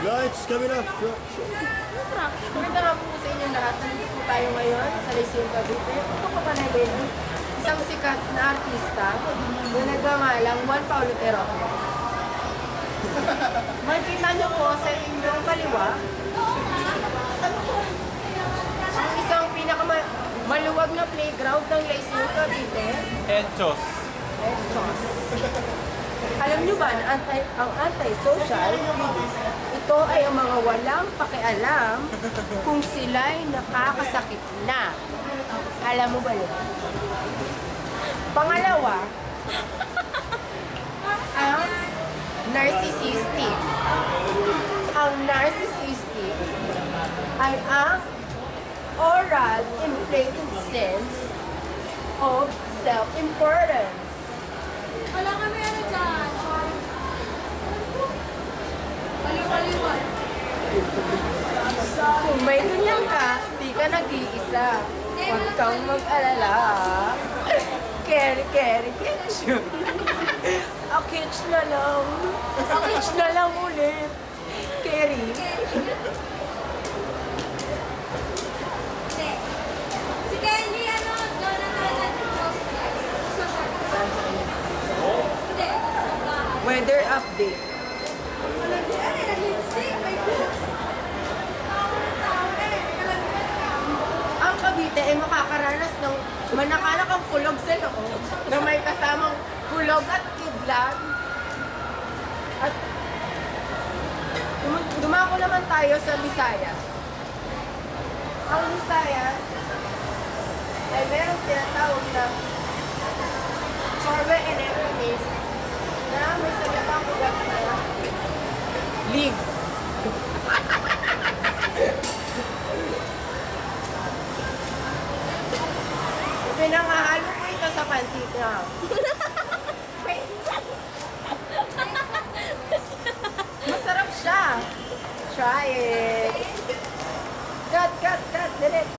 Lights, camera, Maganda nga po sa inyo lahat. Nandito po tayo ngayon sa Lyceum Cavite. Ito ko pa natin isang sikat na artista na nagngangalang Juan Paulo Terroco. Makikita niyo po sa inyong kaliwa ang isang pinakamaluwag na playground ng Lyceum Cavite. Enchos. Enchos. Alam niyo ba na ang anti-social, ito ay ang mga walang pakialam kung sila'y nakakasakit na. Alam mo ba yun? Pangalawa, ang narcissistic. Ang narcissistic ay ang oral inflated sense of self-importance. Wala kami ano dyan. Wali-wali-wal. Kung may ganyan ka, di ka nag-iisa. Huwag kang mag-alala. Carry, kitch. Kitch na lang. Kitch na lang ulit. Carry. Hindi. Si Kelly, ano, Jonathan at Joseph. Hindi. Weather update. Ano, nag-lipstick? May books. Tawa ng tao eh. Ang Cavite ay makakaranas ng manakalakang kulog sa loob na may kasamang kulog at kidlat. At dumako naman tayo sa Visayas. Ang Visayas ay merong tinatawag na Sorbe and Enemies na may sagatang ugat na leaves. Pinangahalo ko ito sa pansit na. Masarap siya. Try it. Cut, delete.